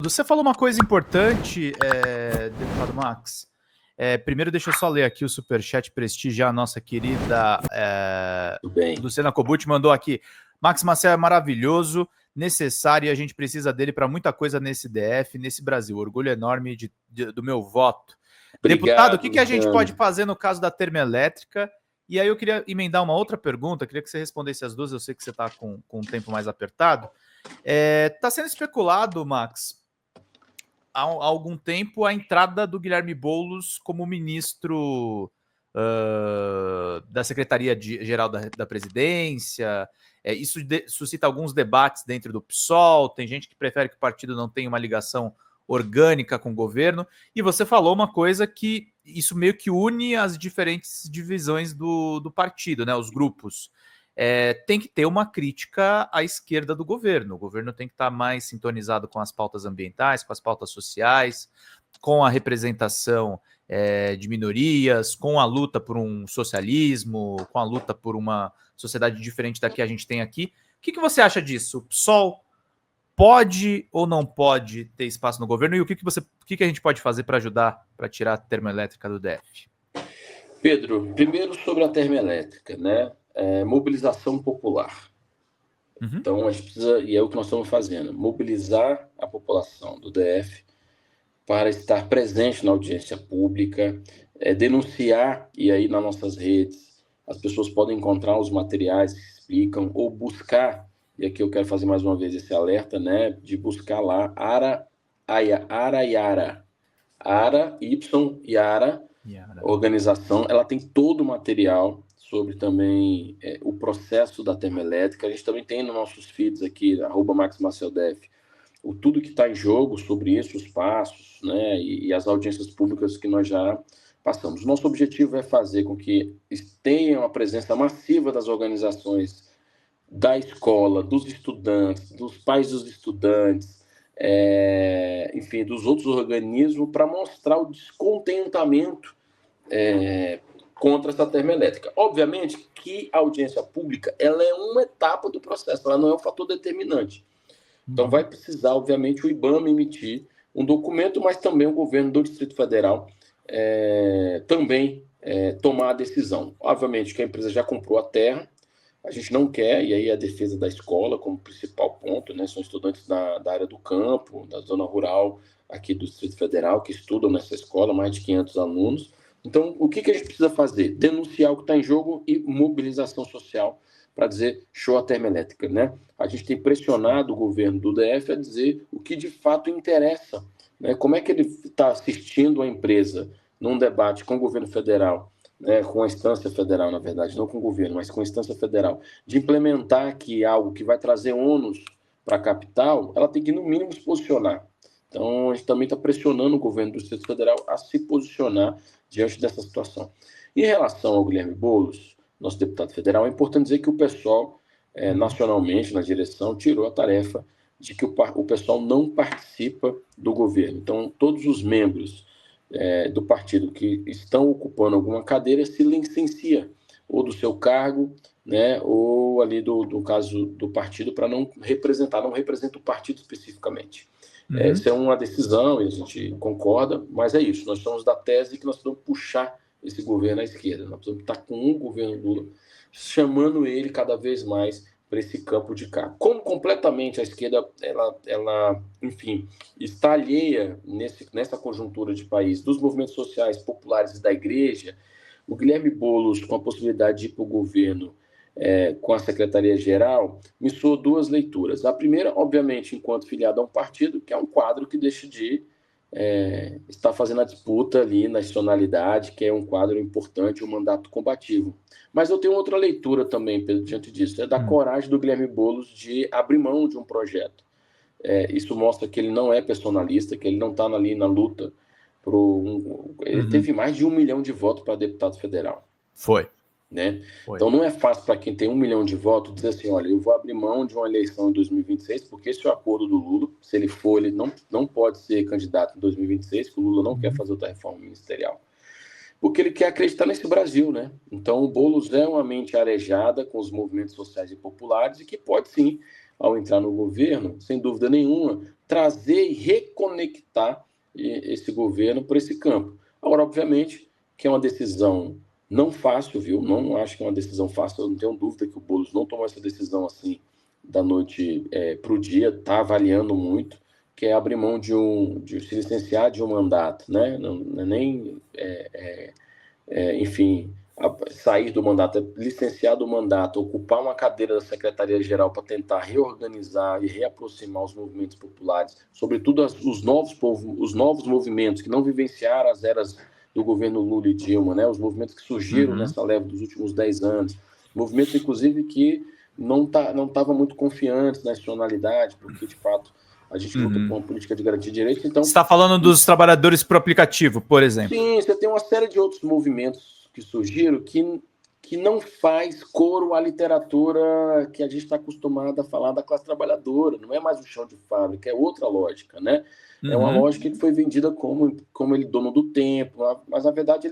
Você falou uma coisa importante, deputado Max. Primeiro, deixa eu só ler aqui o superchat, prestigiar a nossa querida Luciana Kobuti, mandou aqui. Max Maciel é maravilhoso, necessário e a gente precisa dele para muita coisa nesse DF, nesse Brasil. Orgulho enorme do meu voto. Obrigado, deputado, o que a gente pode fazer no caso da termoelétrica? E aí eu queria emendar uma outra pergunta, queria que você respondesse as duas, eu sei que você está com um tempo mais apertado. Está sendo especulado, Max, há algum tempo a entrada do Guilherme Boulos como ministro da Secretaria-Geral da Presidência. Isso suscita alguns debates dentro do PSOL, tem gente que prefere que o partido não tenha uma ligação orgânica com o governo, e você falou uma coisa que isso meio que une as diferentes divisões do partido, né, os grupos. Tem que ter uma crítica à esquerda do governo. O governo tem que estar mais sintonizado com as pautas ambientais, com as pautas sociais, com a representação de minorias, com a luta por um socialismo, com a luta por uma sociedade diferente da que a gente tem aqui. O que você acha disso? O PSOL pode ou não pode ter espaço no governo? E o que a gente pode fazer para ajudar, para tirar a termoelétrica do DF? Pedro, primeiro sobre a termoelétrica, né? Mobilização popular. Uhum. Então, a gente precisa, e é o que nós estamos fazendo, mobilizar a população do DF para estar presente na audiência pública, denunciar, e aí nas nossas redes as pessoas podem encontrar os materiais que explicam, ou buscar, e aqui eu quero fazer mais uma vez esse alerta, né, de buscar lá Ara Yara, organização, ela tem todo o material sobre também o processo da termoelétrica. A gente também tem nos nossos feeds aqui, @MaxMacielDef, tudo que está em jogo sobre isso, os passos, né, e as audiências públicas que nós já passamos. Nosso objetivo é fazer com que tenha uma presença massiva das organizações da escola, dos estudantes, dos pais dos estudantes, enfim, dos outros organismos, para mostrar o descontentamento contra essa termoelétrica. Obviamente que a audiência pública ela é uma etapa do processo, ela não é um fator determinante. Então vai precisar, obviamente, o IBAMA emitir um documento, mas também o governo do Distrito Federal também tomar a decisão. Obviamente que a empresa já comprou a terra, a gente não quer, e aí a defesa da escola como principal ponto, né? São estudantes da área do campo, da zona rural aqui do Distrito Federal, que estudam nessa escola, mais de 500 alunos. Então, o que a gente precisa fazer? Denunciar o que está em jogo e mobilização social para dizer show a termoelétrica, né? A gente tem pressionado o governo do DF a dizer o que de fato interessa, né? Como é que ele está assistindo a empresa num debate com o governo federal, né, com a instância federal, na verdade, não com o governo, mas com a instância federal, de implementar aqui algo que vai trazer ônus para a capital, ela tem que, no mínimo, se posicionar. Então, a gente também está pressionando o governo do Distrito Federal a se posicionar diante dessa situação. Em relação ao Guilherme Boulos, nosso deputado federal, é importante dizer que o pessoal, nacionalmente, na direção, tirou a tarefa de que o pessoal não participa do governo. Então, todos os membros do partido que estão ocupando alguma cadeira se licencia, ou do seu cargo, né, ou ali do caso do partido, para não representa o partido especificamente. Essa é uma decisão, e a gente concorda, mas é isso, nós estamos da tese que nós precisamos puxar esse governo à esquerda, nós precisamos estar com um governo Lula, chamando ele cada vez mais para esse campo de cá. Como completamente a esquerda, ela enfim, está alheia nessa conjuntura de país dos movimentos sociais populares e da igreja, o Guilherme Boulos, com a possibilidade de ir para o governo com a Secretaria-Geral, me soou duas leituras. A primeira, obviamente, enquanto filiado a um partido, que é um quadro que deixa de estar fazendo a disputa ali na nacionalidade, que é um quadro importante, um mandato combativo. Mas eu tenho outra leitura também, Pedro, diante disso, da coragem do Guilherme Boulos de abrir mão de um projeto. Isso mostra que ele não é personalista, que ele não está ali na luta. Ele teve mais de 1 milhão de votos para deputado federal. Foi. Né? Então não é fácil para quem tem 1 milhão de votos dizer assim, olha, eu vou abrir mão de uma eleição em 2026, porque esse é o acordo do Lula, se ele for, ele não pode ser candidato em 2026, que o Lula não quer fazer outra reforma ministerial, porque ele quer acreditar nesse Brasil, né? Então o Boulos é uma mente arejada com os movimentos sociais e populares e que pode sim ao entrar no governo, sem dúvida nenhuma, trazer e reconectar esse governo para esse campo. Agora, obviamente, que é uma decisão não fácil, viu? Não acho que é uma decisão fácil, eu não tenho dúvida que o Boulos não tomou essa decisão assim da noite para o dia, está avaliando muito, que é abrir mão de se licenciar de um mandato, né? Não é nem, enfim, sair do mandato, é licenciar do mandato, ocupar uma cadeira da Secretaria-Geral para tentar reorganizar e reaproximar os movimentos populares, sobretudo os novos movimentos que não vivenciaram as eras do governo Lula e Dilma, né? Os movimentos que surgiram nessa leva dos últimos 10 anos, movimentos, inclusive, que não estavam muito confiantes na nacionalidade, porque, de fato, a gente luta por uma política de garantia de direitos. Então, você está falando dos trabalhadores por aplicativo, por exemplo? Sim, você tem uma série de outros movimentos que surgiram que não faz coro à literatura que a gente está acostumado a falar da classe trabalhadora. Não é mais um chão de fábrica, é outra lógica, né? É uma lógica que foi vendida como ele dono do tempo, mas na verdade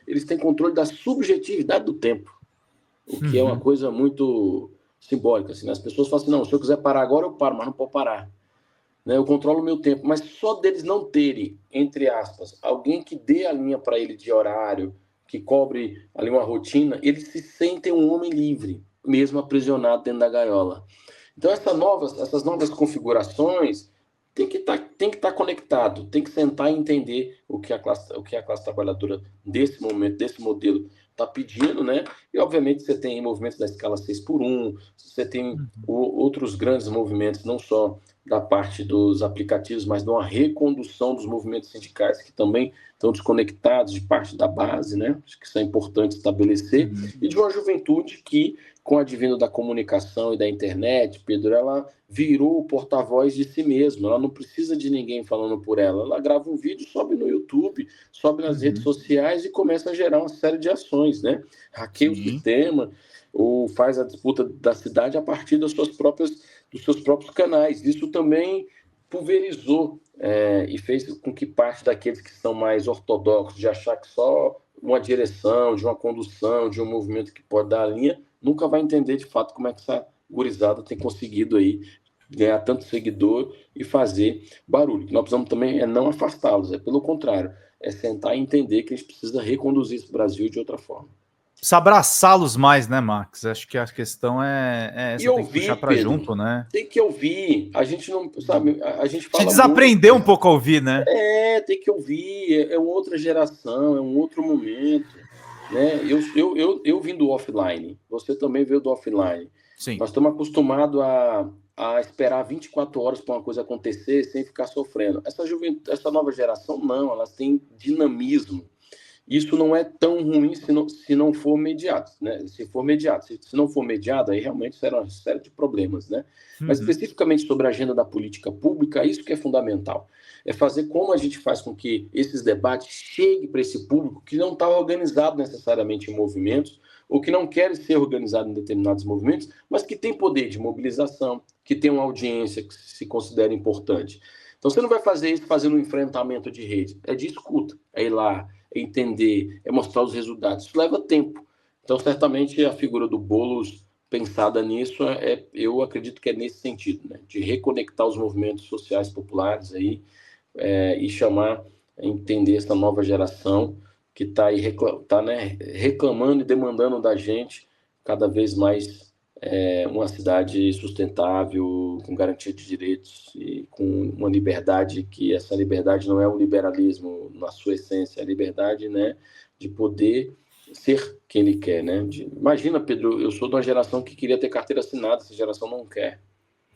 eles têm controle da subjetividade do tempo, o que é uma coisa muito simbólica. Assim, né? As pessoas falam assim, não, se eu quiser parar agora, eu paro, mas não posso parar. Né? Eu controlo o meu tempo, mas só deles não terem, entre aspas, alguém que dê a linha para ele de horário, que cobre ali uma rotina, eles se sentem um homem livre, mesmo aprisionado dentro da gaiola. Então essas novas configurações tem que estar conectado, tem que sentar e entender o que a classe trabalhadora desse momento, desse modelo está pedindo, né? E obviamente você tem movimentos da escala 6x1, você tem outros grandes movimentos, não só da parte dos aplicativos, mas de uma recondução dos movimentos sindicais que também estão desconectados de parte da base, né? Acho que isso é importante estabelecer, e de uma juventude que, com o advento da comunicação e da internet, Pedro, ela virou o porta-voz de si mesma, ela não precisa de ninguém falando por ela grava um vídeo, sobe no YouTube, sobe nas redes sociais e começa a gerar uma série de ações, né? Hackeia o sistema, ou faz a disputa da cidade a partir dos seus próprios canais. Isso também pulverizou e fez com que parte daqueles que são mais ortodoxos, de achar que só uma direção, de uma condução, de um movimento que pode dar a linha, nunca vai entender de fato como é que essa gurizada tem conseguido aí ganhar tanto seguidor e fazer barulho. Nós precisamos também não afastá-los, pelo contrário, sentar e entender que a gente precisa reconduzir esse Brasil de outra forma. Precisa abraçá-los mais, né, Max? Acho que a questão é essa, tem que puxar para junto, né? Tem que ouvir. A gente não, sabe, a gente fala desaprender um pouco a ouvir, né? Tem que ouvir. É outra geração, é um outro momento, né? Eu vim do offline, você também veio do offline. Sim. Nós estamos acostumados a esperar 24 horas para uma coisa acontecer sem ficar sofrendo. Essa nova geração, não, elas têm dinamismo. Isso não é tão ruim se não for mediado, né? Se for mediado. Se não for mediado, aí realmente será uma série de problemas, né? Mas especificamente sobre a agenda da política pública, isso que é fundamental. É fazer como a gente faz com que esses debates cheguem para esse público que não está organizado necessariamente em movimentos, ou que não quer ser organizado em determinados movimentos, mas que tem poder de mobilização, que tem uma audiência que se considera importante. Então você não vai fazer isso fazendo um enfrentamento de rede, é de escuta, é ir lá, é entender, é mostrar os resultados. Isso leva tempo. Então, certamente, a figura do Boulos, pensada nisso, eu acredito que é nesse sentido, né? De reconectar os movimentos sociais populares aí, e chamar, entender essa nova geração que está aí reclamando e demandando da gente cada vez mais uma cidade sustentável, com garantia de direitos e com uma liberdade, que essa liberdade não é o liberalismo na sua essência, é a liberdade, né, de poder ser quem ele quer, né? Imagina, Pedro, eu sou de uma geração que queria ter carteira assinada, essa geração não quer.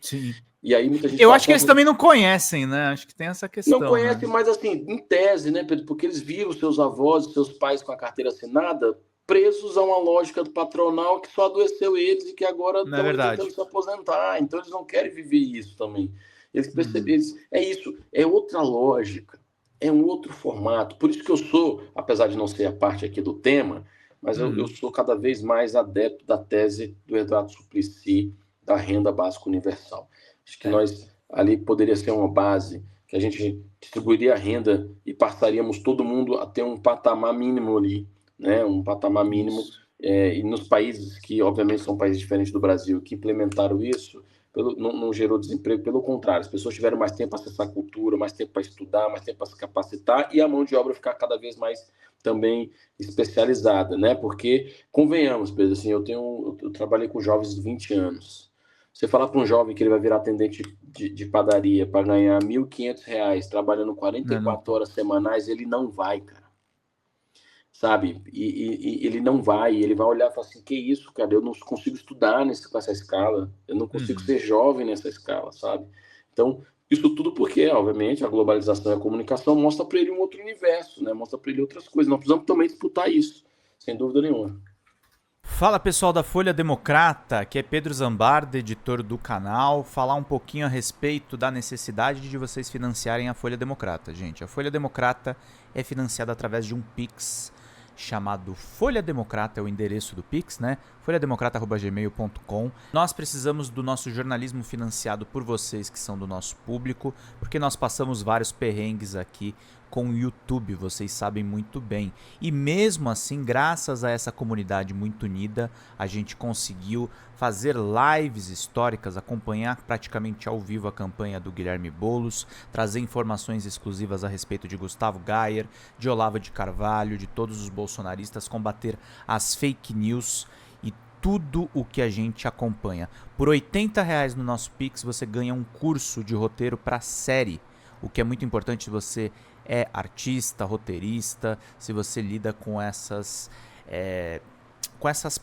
Sim. E aí muita gente acho que eles também não conhecem, né? Acho que tem essa questão. Não conhecem, né? Mas assim, em tese, né, Pedro? Porque eles viram seus avós, seus pais com a carteira assinada presos a uma lógica do patronal que só adoeceu eles e que agora estão tentando se aposentar. Então eles não querem viver isso também. Eles perceberam isso. É isso, é outra lógica, é um outro formato. Por isso que eu sou, apesar de não ser a parte aqui do tema, mas eu sou cada vez mais adepto da tese do Eduardo Suplicy da renda básica universal. Acho que nós ali poderia ser uma base que a gente distribuiria a renda e passaríamos todo mundo a ter um patamar mínimo ali, né? Um patamar mínimo. E nos países que, obviamente, são países diferentes do Brasil, que implementaram isso, não gerou desemprego, pelo contrário, as pessoas tiveram mais tempo para acessar a cultura, mais tempo para estudar, mais tempo para se capacitar, e a mão de obra ficar cada vez mais também especializada, né? Porque, convenhamos, Pedro, assim, eu trabalhei com jovens de 20 anos. Você falar para um jovem que ele vai virar atendente de padaria para ganhar R$ 1.500 trabalhando 44 horas semanais, ele não vai, cara. Sabe? E ele não vai, ele vai olhar e falar assim, que isso, cara, eu não consigo estudar com essa escala, eu não consigo ser jovem nessa escala, sabe? Então, isso tudo porque, obviamente, a globalização e a comunicação mostra para ele um outro universo, né? Mostra para ele outras coisas. Nós precisamos também disputar isso, sem dúvida nenhuma. Fala pessoal da Folha Democrata, que é Pedro Zambarda, editor do canal, falar um pouquinho a respeito da necessidade de vocês financiarem a Folha Democrata. Gente, a Folha Democrata é financiada através de um Pix chamado Folha Democrata, é o endereço do Pix, né? folhademocrata@gmail.com. Nós precisamos do nosso jornalismo financiado por vocês que são do nosso público, porque nós passamos vários perrengues aqui com o YouTube, vocês sabem muito bem. E mesmo assim, graças a essa comunidade muito unida, a gente conseguiu fazer lives históricas, acompanhar praticamente ao vivo a campanha do Guilherme Boulos, trazer informações exclusivas a respeito de Gustavo Gayer, de Olavo de Carvalho, de todos os bolsonaristas, combater as fake news e tudo o que a gente acompanha. Por R$80 no nosso Pix você ganha um curso de roteiro para série, o que é muito importante se você é artista, roteirista, se você lida com essas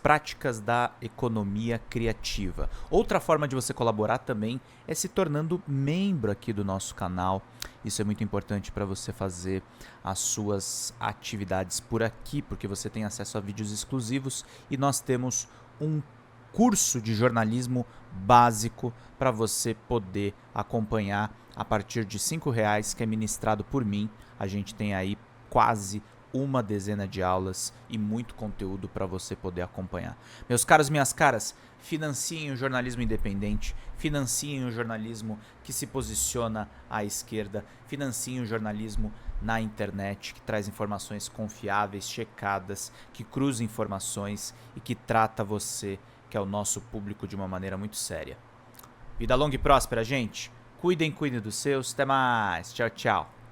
práticas da economia criativa. Outra forma de você colaborar também é se tornando membro aqui do nosso canal. Isso é muito importante para você fazer as suas atividades por aqui, porque você tem acesso a vídeos exclusivos e nós temos um curso de jornalismo básico para você poder acompanhar a partir de R$5, que é ministrado por mim. A gente tem aí quase uma dezena de aulas e muito conteúdo para você poder acompanhar. Meus caros, minhas caras, financiem o jornalismo independente, financiem o jornalismo que se posiciona à esquerda, financiem o jornalismo na internet, que traz informações confiáveis, checadas, que cruza informações e que trata você, que é o nosso público, de uma maneira muito séria. Vida longa e próspera, gente. Cuidem dos seus. Até mais. Tchau, tchau.